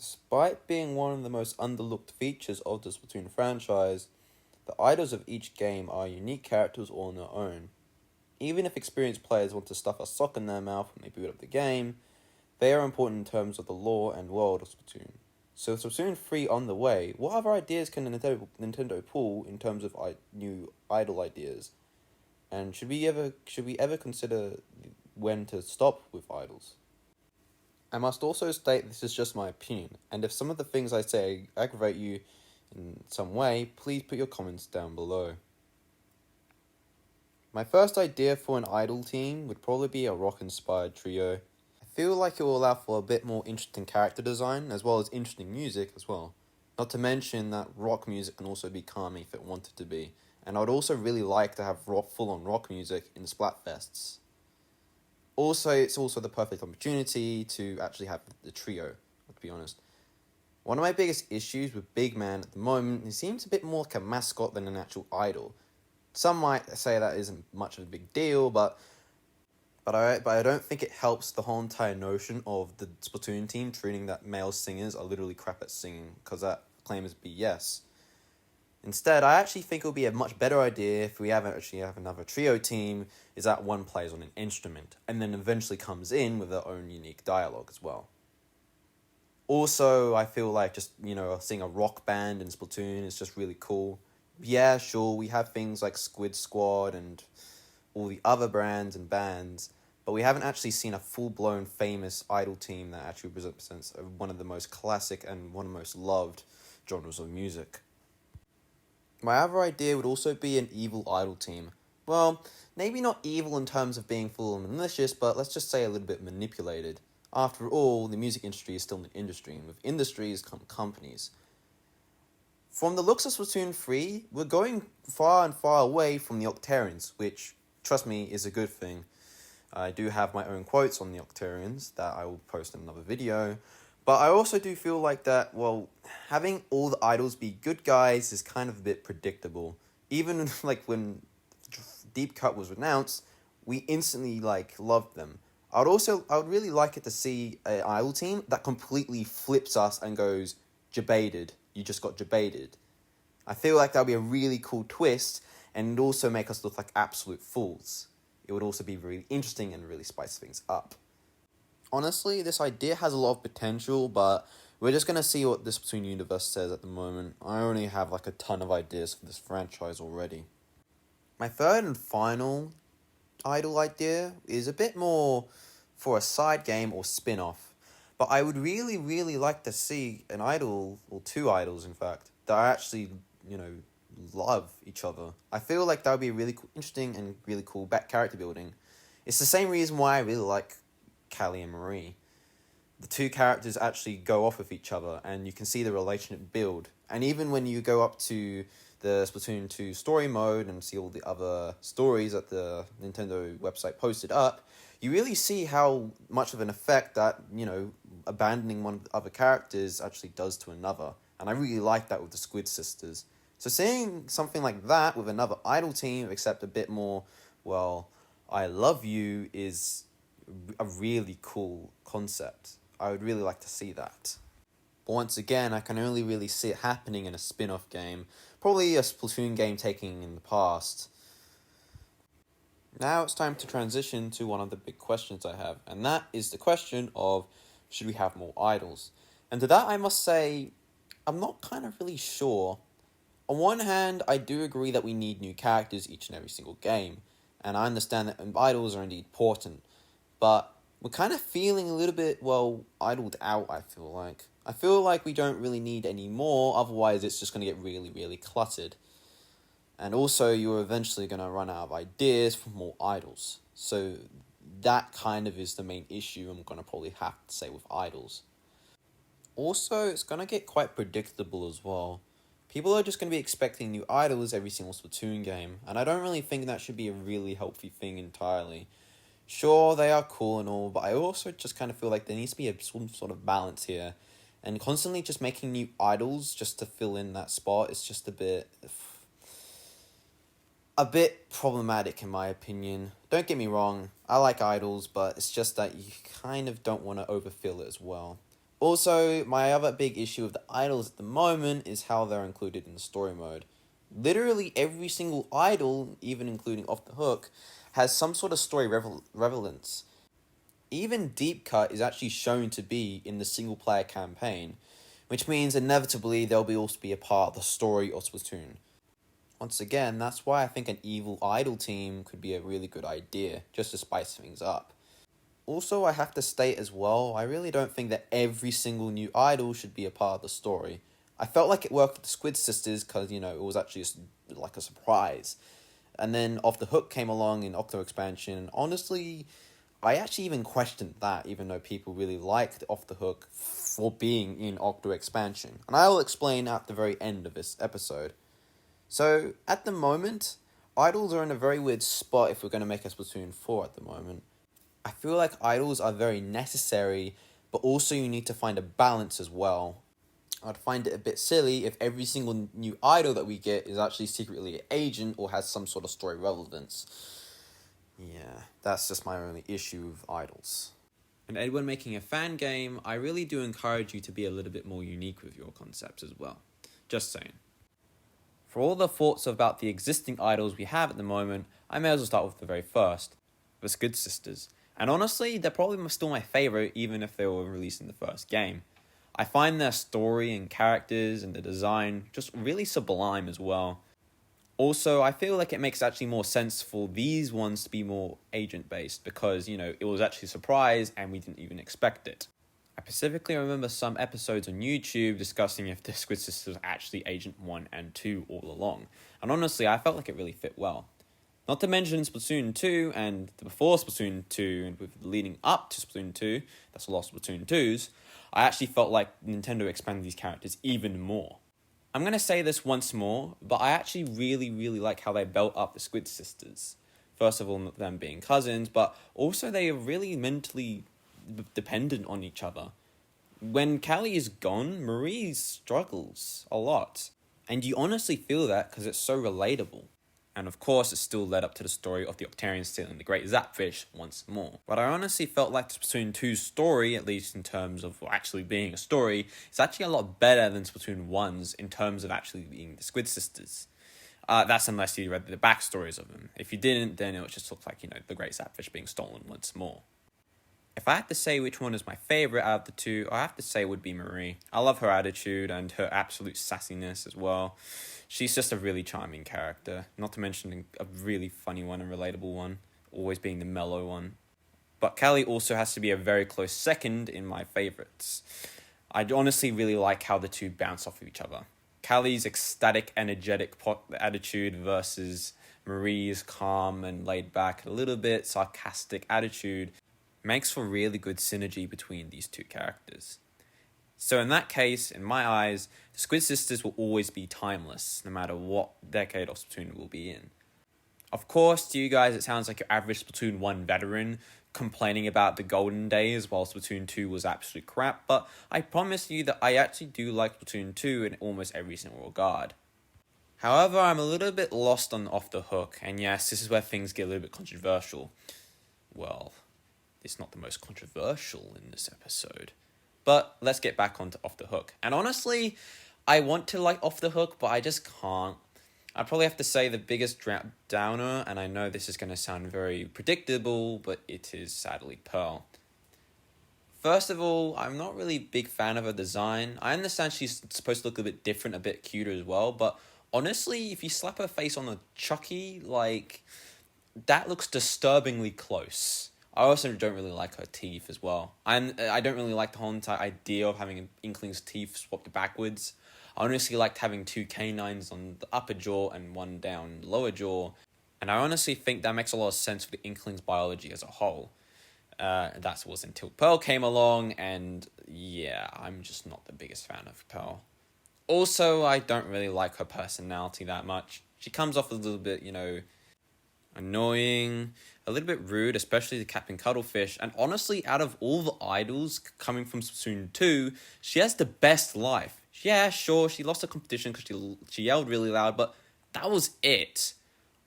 Despite being one of the most underlooked features of the Splatoon franchise, the idols of each game are unique characters all on their own. Even if experienced players want to stuff a sock in their mouth when they boot up the game, they are important in terms of the lore and world of Splatoon. So with Splatoon 3 on the way, what other ideas can Nintendo pull in terms of new idol ideas? And should we ever consider when to stop with idols? I must also state this is just my opinion, and if some of the things I say aggravate you in some way, please put your comments down below. My first idea for an idol team would probably be a rock-inspired trio. I feel like it will allow for a bit more interesting character design, as well as interesting music as well. Not to mention that rock music can also be calming if it wanted to be, and I would also really like to have full-on rock music in Splatfests. Also, it's also the perfect opportunity to actually have the trio, to be honest. One of my biggest issues with Big Man at the moment, he seems a bit more like a mascot than an actual idol. Some might say that isn't much of a big deal, but I don't think it helps the whole entire notion of the Splatoon team treating that male singers are literally crap at singing, because that claim is BS. Instead, I actually think it would be a much better idea if we actually have another trio team, is that one plays on an instrument, and then eventually comes in with their own unique dialogue as well. Also, I feel like just, seeing a rock band in Splatoon is just really cool. Yeah, sure, we have things like Squid Squad and all the other brands and bands, but we haven't actually seen a full-blown famous idol team that actually represents one of the most classic and one of the most loved genres of music. My other idea would also be an evil idol team. Well, maybe not evil in terms of being full and malicious, but let's just say a little bit manipulated. After all, the music industry is still an industry, and with industries come companies. From the looks of Splatoon 3, we're going far and far away from the Octarians, which, trust me, is a good thing. I do have my own quotes on the Octarians that I will post in another video. But I also do feel like that, having all the idols be good guys is kind of a bit predictable. Even when Deep Cut was announced, we instantly loved them. I would really like it to see an idol team that completely flips us and goes, "Jebaited, you just got jebaited." I feel like that would be a really cool twist, and it'd also make us look like absolute fools. It would also be really interesting and really spice things up. Honestly, this idea has a lot of potential, but we're just going to see what this Splatoon universe says at the moment. I only have a ton of ideas for this franchise already. My third and final idol idea is a bit more for a side game or spin-off. But I would really, really like to see an idol, or two idols in fact, that actually, love each other. I feel like that would be really cool, interesting and really cool back character building. It's the same reason why I really like Callie and Marie. The two characters actually go off with each other, and you can see the relationship build. And even when you go up to the Splatoon 2 story mode and see all the other stories that the Nintendo website posted up, you really see how much of an effect that, abandoning one of the other characters actually does to another. And I really like that with the Squid sisters. So seeing something like that with another idol team, except a bit more, I love you, is a really cool concept. I would really like to see that. But once again, I can only really see it happening in a spin-off game. Probably a Splatoon game taking in the past. Now it's time to transition to one of the big questions I have, and that is the question of, should we have more idols? And to that I must say, I'm not kind of really sure. On one hand, I do agree that we need new characters each and every single game, and I understand that idols are indeed important, but we're kind of feeling a little bit, idled out, I feel like. I feel like we don't really need any more, otherwise it's just going to get really, really cluttered. And also, you're eventually going to run out of ideas for more idols. So that kind of is the main issue I'm going to probably have to say with idols. Also, it's going to get quite predictable as well. People are just going to be expecting new idols every single Splatoon game, and I don't really think that should be a really healthy thing entirely. Sure, they are cool and all, but I also just kind of feel like there needs to be some sort of balance here. And constantly just making new idols just to fill in that spot is just a bit problematic in my opinion. Don't get me wrong, I like idols, but it's just that you kind of don't want to overfill it as well. Also, my other big issue with the idols at the moment is how they're included in the story mode. Literally every single idol, even including Off the Hook, has some sort of story relevance. Even Deep Cut is actually shown to be in the single player campaign, which means inevitably they'll also be a part of the story of Splatoon. Once again, that's why I think an evil idol team could be a really good idea, just to spice things up. Also, I have to state as well, I really don't think that every single new idol should be a part of the story. I felt like it worked with the Squid Sisters because, it was actually like a surprise. And then Off the Hook came along in Octo Expansion. Honestly, I actually even questioned that, even though people really liked Off the Hook for being in Octo Expansion. And I will explain at the very end of this episode. So, at the moment, idols are in a very weird spot if we're going to make a Splatoon 4 at the moment. I feel like idols are very necessary, but also you need to find a balance as well. I'd find it a bit silly if every single new idol that we get is actually secretly an agent or has some sort of story relevance. Yeah, that's just my only issue with idols. And Ed, when making a fan game, I really do encourage you to be a little bit more unique with your concepts as well. Just saying. For all the thoughts about the existing idols we have at the moment, I may as well start with the very first, the Squid Sisters. And honestly, they're probably still my favourite, even if they were released in the first game. I find their story and characters and the design just really sublime as well. Also, I feel like it makes actually more sense for these ones to be more agent-based because, it was actually a surprise and we didn't even expect it. I specifically remember some episodes on YouTube discussing if the Squid Sisters were actually Agent 1 and 2 all along. And honestly, I felt like it really fit well. Not to mention Splatoon 2 and before Splatoon 2 and with leading up to Splatoon 2, that's a lot of Splatoon 2s, I actually felt like Nintendo expanded these characters even more. I'm going to say this once more, but I actually really, really like how they built up the Squid Sisters. First of all, them being cousins, but also they are really mentally dependent on each other. When Callie is gone, Marie struggles a lot. And you honestly feel that because it's so relatable. And of course, it still led up to the story of the Octarians stealing the Great Zapfish once more. But I honestly felt like Splatoon 2's story, at least in terms of actually being a story, is actually a lot better than Splatoon 1's in terms of actually being the Squid Sisters. That's unless you read the backstories of them. If you didn't, then it would just look like, the Great Zapfish being stolen once more. If I had to say which one is my favourite out of the two, I have to say it would be Marie. I love her attitude and her absolute sassiness as well. She's just a really charming character, not to mention a really funny one and relatable one, always being the mellow one. But Callie also has to be a very close second in my favourites. I honestly really like how the two bounce off of each other. Callie's ecstatic, energetic attitude versus Marie's calm and laid back, a little bit sarcastic attitude makes for really good synergy between these two characters. So in that case, in my eyes, the Squid Sisters will always be timeless, no matter what decade of Splatoon we'll be in. Of course, to you guys, it sounds like your average Splatoon 1 veteran complaining about the golden days while Splatoon 2 was absolute crap, but I promise you that I actually do like Splatoon 2 in almost every single regard. However, I'm a little bit lost on Off the Hook, and yes, this is where things get a little bit controversial. Well, it's not the most controversial in this episode. But let's get back onto Off the Hook. And honestly, I want to like Off the Hook, but I just can't. I'd probably have to say the biggest downer, and I know this is going to sound very predictable, but it is sadly Pearl. First of all, I'm not really a big fan of her design. I understand she's supposed to look a bit different, a bit cuter as well, but honestly, if you slap her face on a Chucky, that looks disturbingly close. I also don't really like her teeth as well. I don't really like the whole entire idea of having Inkling's teeth swapped backwards. I honestly liked having two canines on the upper jaw and one down lower jaw. And I honestly think that makes a lot of sense for the Inkling's biology as a whole. That was until Pearl came along, and yeah, I'm just not the biggest fan of Pearl. Also, I don't really like her personality that much. She comes off a little bit, annoying, a little bit rude, especially to Captain Cuttlefish. And honestly, out of all the idols coming from Splatoon 2, she has the best life. Yeah, sure, she lost the competition because she yelled really loud, but that was it.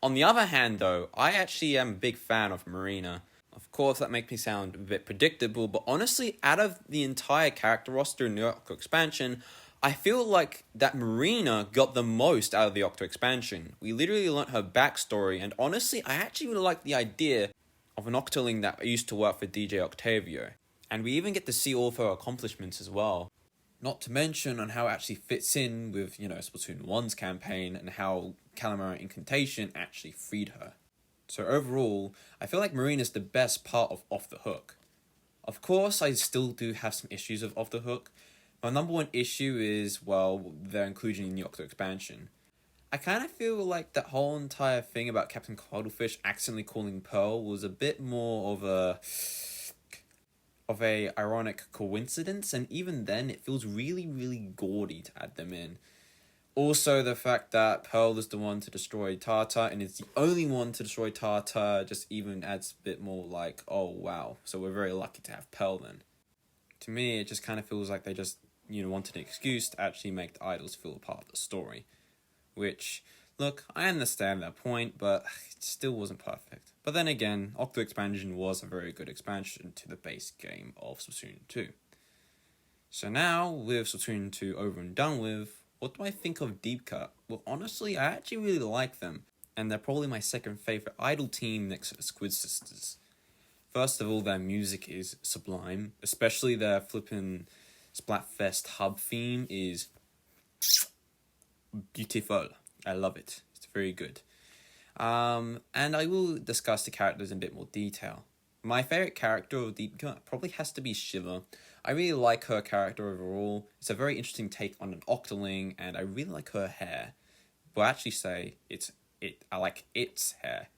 On the other hand, though, I actually am a big fan of Marina. Of course, that makes me sound a bit predictable, but honestly, out of the entire character roster in the Octo expansion, I feel like that Marina got the most out of the Octo expansion. We literally learnt her backstory, and honestly, I actually really like the idea of an Octoling that used to work for DJ Octavio. And we even get to see all of her accomplishments as well. Not to mention on how it actually fits in with, Splatoon 1's campaign and how Calamari Incantation actually freed her. So overall, I feel like Marina's the best part of Off the Hook. Of course, I still do have some issues with Off the Hook. My number one issue is, well, their inclusion in the Octo expansion. I kind of feel like that whole entire thing about Captain Cuttlefish accidentally calling Pearl was a bit more of a ironic coincidence, and even then it feels really, really gaudy to add them in. Also, the fact that Pearl is the one to destroy Tartar and is the only one to destroy Tartar just even adds a bit more like, oh wow, so we're very lucky to have Pearl then. To me, it just kind of feels like they just, wanted an excuse to actually make the idols feel a part of the story. Which, look, I understand that point, but it still wasn't perfect. But then again, Octo Expansion was a very good expansion to the base game of Splatoon 2. So now, with Splatoon 2 over and done with, what do I think of Deep Cut? Well, honestly, I actually really like them, and they're probably my second favorite idol team next to the Squid Sisters. First of all, their music is sublime, especially their flippin' Splatfest hub theme is beautiful. I love it. It's very good. And I will discuss the characters in a bit more detail. My favorite character of Deep Cut probably has to be Shiva. I really like her character overall. It's a very interesting take on an Octoling, and I really like her hair. Well, actually say I like its hair.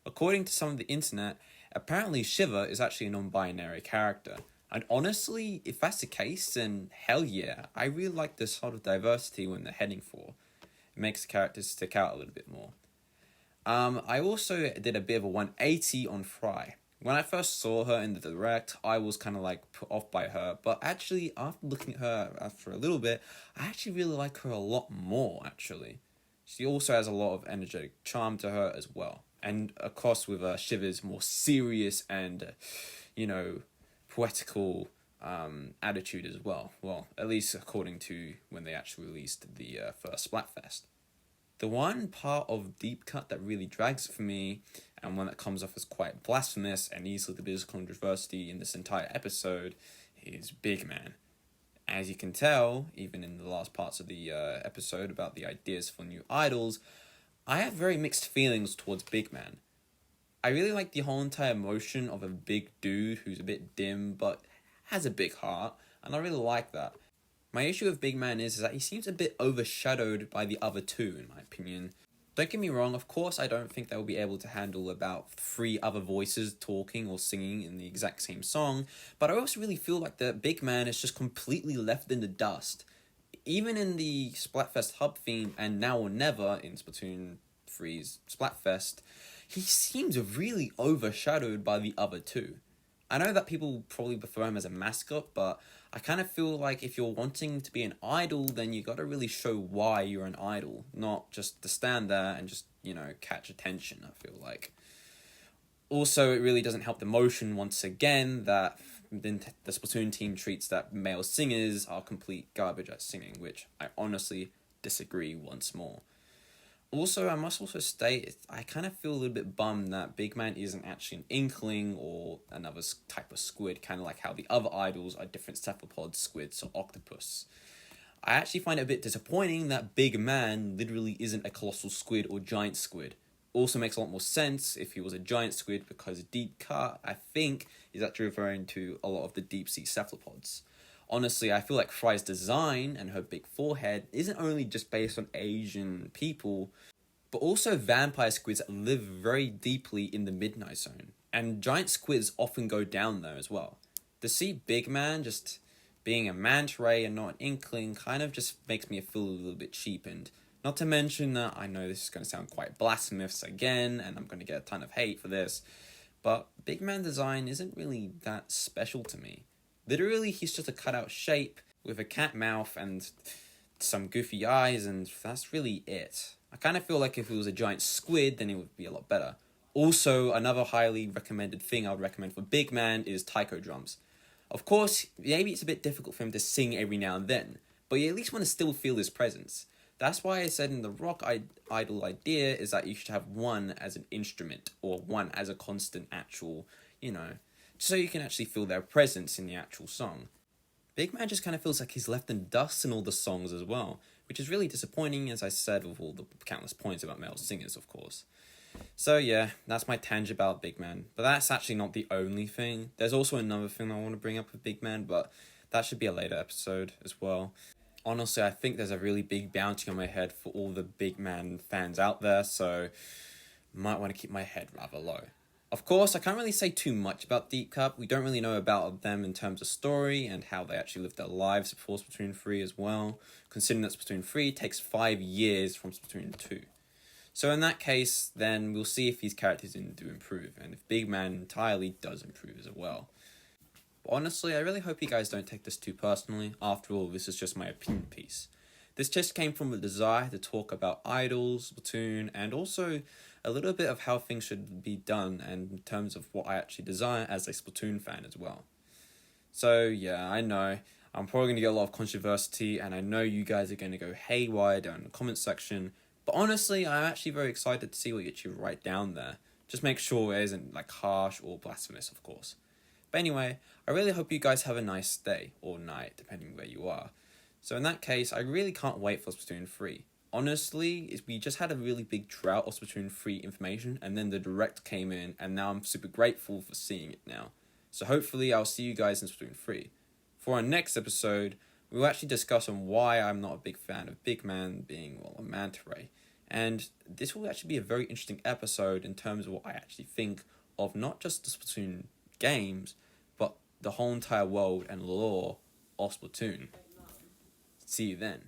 According to some of the internet, apparently Shiva is actually a non-binary character. And honestly, if that's the case, then hell yeah. I really like this sort of diversity when they're heading for. It makes the characters stick out a little bit more. I also did a bit of a 180 on Fry. When I first saw her in the direct, I was kind of like put off by her. But actually, after looking at her after a little bit, I actually really like her a lot more, actually. She also has a lot of energetic charm to her as well. And of course with Shiva's more serious and, poetical attitude as well. Well, at least according to when they actually released the first Splatfest. The one part of Deep Cut that really drags it for me, and one that comes off as quite blasphemous and easily the biggest controversy in this entire episode, is Big Man. As you can tell, even in the last parts of the episode about the ideas for new idols, I have very mixed feelings towards Big Man. I really like the whole entire motion of a big dude who's a bit dim but has a big heart, and I really like that. My issue with Big Man is that he seems a bit overshadowed by the other two, in my opinion. Don't get me wrong, of course I don't think they'll be able to handle about 3 other voices talking or singing in the exact same song, but I also really feel like the Big Man is just completely left in the dust. Even in the Splatfest hub theme and Now or Never in Splatoon 3's Splatfest, he seems really overshadowed by the other two. I know that people probably prefer him as a mascot, but I kind of feel like if you're wanting to be an idol, then you gotta really show why you're an idol, not just to stand there and just, catch attention, I feel like. Also, it really doesn't help the motion once again that the Splatoon team treats that male singers are complete garbage at singing, which I honestly disagree once more. Also, I must also state, I kind of feel a little bit bummed that Big Man isn't actually an inkling or another type of squid, kind of like how the other idols are different cephalopods, squids, or octopus. I actually find it a bit disappointing that Big Man literally isn't a colossal squid or giant squid. Also makes a lot more sense if he was a giant squid, because Deep Cut, I think, is actually referring to a lot of the deep sea cephalopods. Honestly, I feel like Fry's design and her big forehead isn't only just based on Asian people, but also vampire squids that live very deeply in the Midnight Zone. And giant squids often go down there as well. To see Big Man just being a manta ray and not an inkling kind of just makes me feel a little bit cheapened. Not to mention that I know this is going to sound quite blasphemous again, and I'm going to get a ton of hate for this, but Big Man design isn't really that special to me. Literally, he's just a cutout shape with a cat mouth and some goofy eyes, and that's really it. I kind of feel like if it was a giant squid, then it would be a lot better. Also, another highly recommended thing I would recommend for Big Man is taiko drums. Of course, maybe it's a bit difficult for him to sing every now and then, but you at least want to still feel his presence. That's why I said in the rock idol idea is that you should have one as an instrument or one as a constant actual, so you can actually feel their presence in the actual song. Big Man just kind of feels like he's left in dust in all the songs as well, which is really disappointing, as I said, with all the countless points about male singers, of course. So yeah, that's my tangent about Big Man. But that's actually not the only thing. There's also another thing I want to bring up with Big Man, but that should be a later episode as well. Honestly, I think there's a really big bounty on my head for all the Big Man fans out there, so might want to keep my head rather low. Of course, I can't really say too much about Deep Cup. We don't really know about them in terms of story and how they actually live their lives before Splatoon 3 as well, considering that Splatoon 3 takes 5 years from Splatoon 2. So in that case, then we'll see if these characters do improve, and if Big Man entirely does improve as well. But honestly, I really hope you guys don't take this too personally. After all, this is just my opinion piece. This just came from a desire to talk about idols, Splatoon, and also a little bit of how things should be done and in terms of what I actually desire as a Splatoon fan as well. So yeah, I know I'm probably going to get a lot of controversy, and I know you guys are going to go haywire down in the comment section, but honestly, I'm actually very excited to see what you actually write down there. Just make sure it isn't harsh or blasphemous, of course. But anyway, I really hope you guys have a nice day, or night, depending where you are. So in that case, I really can't wait for Splatoon 3. Honestly, we just had a really big drought of Splatoon 3 information, and then the Direct came in, and now I'm super grateful for seeing it now. So hopefully I'll see you guys in Splatoon 3. For our next episode, we'll actually discuss on why I'm not a big fan of Big Man being, a manta ray. And this will actually be a very interesting episode in terms of what I actually think of not just the Splatoon games, but the whole entire world and lore of Splatoon. See you then.